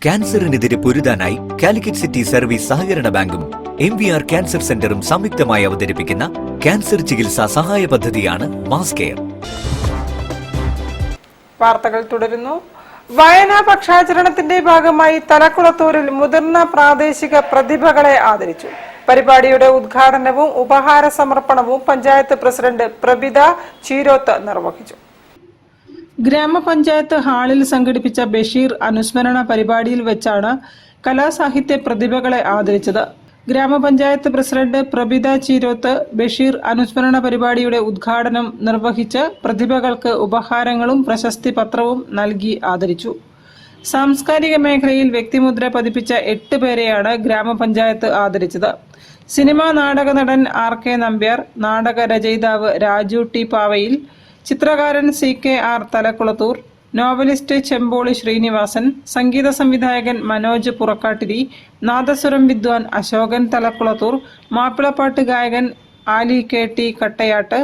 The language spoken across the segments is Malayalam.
ക്യാൻസറിനെതിരെ പൊരുതാനായി കാലിക്കറ്റ് സിറ്റി സർവീസ് സഹകരണ ബാങ്കും MVR ക്യാൻസർ സെന്ററും സംയുക്തമായി അവതരിപ്പിക്കുന്ന ക്യാൻസർ ചികിത്സാ സഹായ പദ്ധതിയാണ് മാസ് കെയർ. വാർത്തകൾ തുടരുന്നു. വായനാ പക്ഷാചരണത്തിന്റെ ഭാഗമായി തലക്കുളത്തൂരിൽ മുതിർന്ന പ്രാദേശിക പ്രതിഭകളെ ആദരിച്ചു. പരിപാടിയുടെ ഉദ്ഘാടനവും ഉപഹാര സമർപ്പണവും പഞ്ചായത്ത് പ്രസിഡന്റ് പ്രബിത ചീരോത്ത് നിർവഹിച്ചു. ഗ്രാമപഞ്ചായത്ത് ഹാളിൽ സംഘടിപ്പിച്ച ബഷീർ അനുസ്മരണ പരിപാടിയിൽ വെച്ചാണ് കലാസാഹിത്യ പ്രതിഭകളെ ആദരിച്ചത്. ഗ്രാമപഞ്ചായത്ത് പ്രസിഡന്റ് പ്രബിത ചീരോത്ത് ബഷീർ അനുസ്മരണ പരിപാടിയുടെ ഉദ്ഘാടനം നിർവഹിച്ച് പ്രതിഭകൾക്ക് ഉപഹാരങ്ങളും പ്രശസ്തി പത്രവും നൽകി ആദരിച്ചു. സാംസ്കാരിക മേഖലയിൽ വ്യക്തിമുദ്ര പതിപ്പിച്ച 8 പേരെയാണ് ഗ്രാമപഞ്ചായത്ത് ആദരിച്ചത്. സിനിമാ നാടക നടൻ RK നമ്പ്യാർ, നാടക രചയിതാവ് രാജു ടി പാവയിൽ, ചിത്രകാരൻ CKR തലക്കുളത്തൂർ, നോവലിസ്റ്റ് ചെമ്പോളി ശ്രീനിവാസൻ, സംഗീത സംവിധായകൻ മനോജ് പുറക്കാട്ടിരി, നാദസ്വരം വിദ്വാൻ അശോകൻ തലക്കുളത്തൂർ, മാപ്പിളപ്പാട്ട് ഗായകൻ ആലി KT കട്ടയാട്ട്,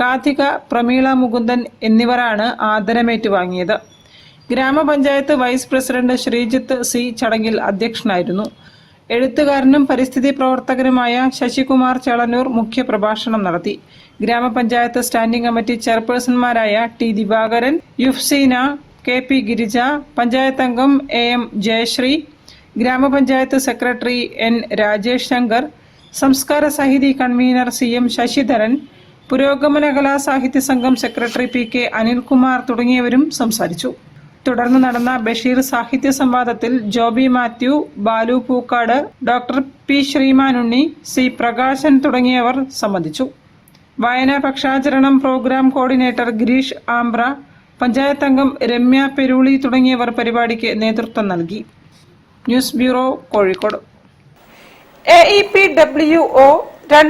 കാഥിക പ്രമീള മുകുന്ദൻ എന്നിവരാണ് ആദരമേറ്റുവാങ്ങിയത്. ഗ്രാമപഞ്ചായത്ത് വൈസ് പ്രസിഡന്റ് ശ്രീജിത്ത് C ചടങ്ങിൽ അധ്യക്ഷനായിരുന്നു. എഴുത്തുകാരനും പരിസ്ഥിതി പ്രവർത്തകനുമായ ശശികുമാർ ചേളന്നൂർ മുഖ്യപ്രഭാഷണം നടത്തി. ഗ്രാമപഞ്ചായത്ത് സ്റ്റാൻഡിംഗ് കമ്മിറ്റി ചെയർപേഴ്സൺമാരായ T ദിവാകരൻ, യുഫ്സീന, KP ഗിരിജ, പഞ്ചായത്ത് അംഗം AM ജയശ്രീ, ഗ്രാമപഞ്ചായത്ത് സെക്രട്ടറി N രാജേഷ് ശങ്കർ, സംസ്കാര സാഹിതി കൺവീനർ CM ശശിധരൻ, പുരോഗമന കലാ സാഹിത്യ സംഘം സെക്രട്ടറി PK അനിൽകുമാർ തുടങ്ങിയവരും സംസാരിച്ചു. തുടർന്ന് നടന്ന ബഷീർ സാഹിത്യ സംവാദത്തിൽ Joby Mathew, Balu Pookkad, doctor P Sreemanunni, C Prakashan തുടങ്ങിയവർ സംബന്ധിച്ചു. വായനാ പക്ഷാചരണം പ്രോഗ്രാം കോർഡിനേറ്റർ ഗിരീഷ് ആംബ്ര, പഞ്ചായത്ത് അംഗം രമ്യ പെരുളി തുടങ്ങിയവർ പരിപാടിക്ക് നേതൃത്വം നൽകി. News bureau, Kozhikode. AEPWO